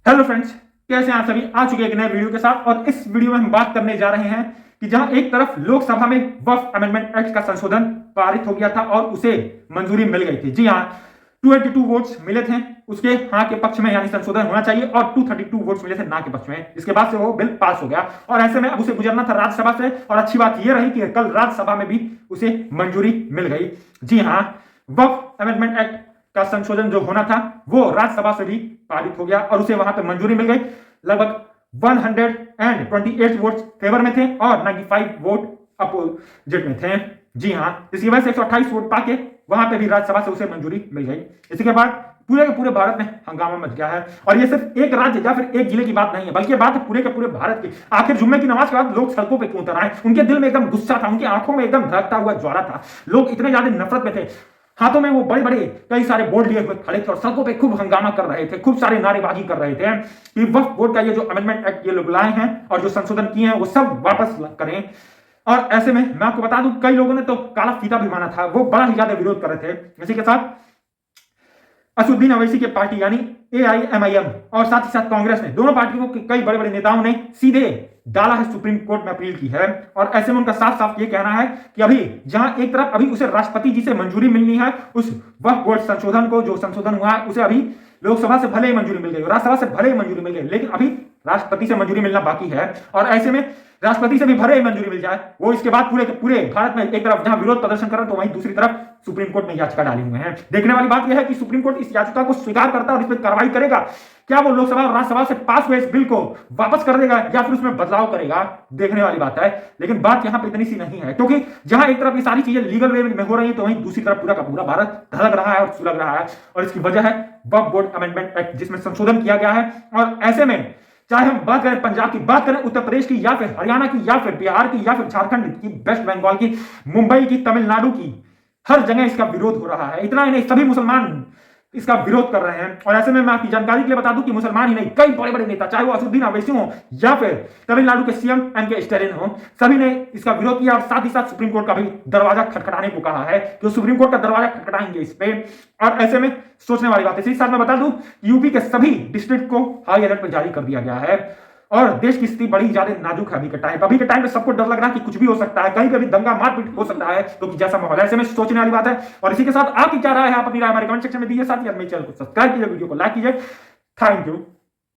Hello friends, कैसे हैं आप सभी। आ चुके हैं एक नए वीडियो के साथ और इस वीडियो में हम बात करने जा रहे हैं कि जहां एक तरफ लोकसभा में वक्फ अमेंडमेंट एक्ट का संशोधन पारित हो गया था और उसे मंजूरी मिल गई थी। जी हां, 282 वोट्स मिले थे उसके हाँ के पक्ष में, यानी संशोधन होना चाहिए, और 232 वोट्स मिले थे ना के पक्ष में। इसके बाद से वो बिल पास हो गया और ऐसे में अब उसे गुजरना था राज्यसभा से। और अच्छी बात यह रही कि कल राज्यसभा में भी उसे मंजूरी मिल गई। जी हां, वक्फ अमेंडमेंट एक्ट का संशोधन जो होना था वो राज्यसभा से भी पारित हो गया और उसे वहां पे मंजूरी मिल गई। लगभग 128 वोट फेवर में थे और 95 वोट अपोजिट में थे। जी हां, इसकी वजह से 128 वोट पाके वहां पे भी राज्यसभा से उसे मंजूरी मिल गई। इसी के बाद पूरे के पूरे भारत में हंगामा मच गया है। और ये सिर्फ एक राज्य या फिर एक जिले की बात नहीं है, बल्कि बात है पूरे के पूरे भारत की। आखिर जुम्मे की नमाज के बाद लोग सड़कों पे क्यों उतर आए? उनके दिल में एकदम गुस्सा था, उनकी आंखों में एकदम धड़कता हुआ ज्वाला था। लोग इतने ज्यादा नफरत में थे, हाथों में वो बड़े बड़े कई सारे बोर्ड लिए हुए खड़े थे और सड़कों पे खूब हंगामा कर रहे थे, खूब सारे नारेबाजी कर रहे थे कि वक्फ बोर्ड का ये जो अमेंडमेंट एक्ट ये लोग लाए हैं और जो संशोधन किए हैं वो सब वापस करें। और ऐसे में मैं आपको बता दूं, कई लोगों ने तो काला फीता भी माना था, वो बड़ा ही ज्यादा विरोध कर रहे थे। इसी के साथ असदुद्दीन अवैसी की पार्टी यानी AIMIM और साथ ही साथ कांग्रेस ने, दोनों पार्टियों के कई बड़े बड़े नेताओं ने सीधे डाला है सुप्रीम कोर्ट में अपील की है। और ऐसे में उनका साफ साफ ये कहना है कि अभी जहां एक तरफ अभी उसे राष्ट्रपति जी से मंजूरी मिलनी है उस वक्फ बोर्ड संशोधन को, जो संशोधन हुआ है उसे अभी लोकसभा से भले ही मंजूरी मिल गई, राज्यसभा से भले ही मंजूरी मिल गई, लेकिन अभी राष्ट्रपति से मंजूरी मिलना बाकी है। और ऐसे में राष्ट्रपति से भी भले ही मंजूरी मिल जाए, वो इसके बाद पूरे पूरे भारत में एक तरफ जहां विरोध प्रदर्शन कर रहे हैं तो वहीं दूसरी तरफ सुप्रीम कोर्ट में याचिका डाली हुए हैं। देखने वाली बात यह है कि सुप्रीम कोर्ट इस याचिका को स्वीकार करता है और इस पर कार्रवाई करेगा। क्या वो लोकसभा और राज्यसभा से पास हुए इस बिल को वापस कर देगा या फिर उसमें बदलाव करेगा? देखने वाली बात है। लेकिन बात यहां पर इतनी सी नहीं है, क्योंकि जहां एक तरफ ये सारी चीजें लीगल वे में हो रही है तो वहीं दूसरी तरफ पूरा का पूरा भारत धड़क रहा है और सुलग रहा है। और इसकी वजह है वक्फ बोर्ड अमेंडमेंट एक्ट, जिसमें संशोधन किया गया है। और ऐसे में चाहे हम बात करें पंजाब की, बात करें उत्तर प्रदेश की, या फिर हरियाणा की, या फिर बिहार की, या फिर झारखंड की, वेस्ट बंगाल की, मुंबई की, तमिलनाडु की, हर जगह इसका विरोध हो रहा है। इतना ही नहीं, सभी मुसलमान इसका विरोध कर रहे हैं। और ऐसे में मैं आपकी जानकारी के लिए बता दूं कि मुसलमान ही नहीं, कई बड़े बड़े नेता, चाहे वो असदुद्दीन अवैसी हो या फिर तमिलनाडु के CM MK स्टैलिन हो, सभी ने इसका विरोध किया और साथ ही साथ सुप्रीम कोर्ट का भी दरवाजा खटखटाने को कहा है कि सुप्रीम कोर्ट का दरवाजा खटखटाएंगे इस पे। और ऐसे में सोचने वाली बात है। इसी साथ मैं बता दूं, यूपी के सभी डिस्ट्रिक्ट को हाई अलर्ट पर जारी कर दिया गया है और देश की स्थिति बड़ी ज्यादा नाजुक है अभी के टाइम पे सबको डर लग रहा है कि कुछ भी हो सकता है, कहीं पे भी दंगा मारपीट हो सकता है, तो जैसा माहौल है। ऐसे में सोचने वाली बात है। और इसी के साथ आपकी क्या राय है, आप अपनी राय हमारे कमेंट सेक्शन में दीजिए। साथ ही मेरे चैनल को सब्सक्राइब कीजिए, वीडियो को लाइक कीजिए। Thank you.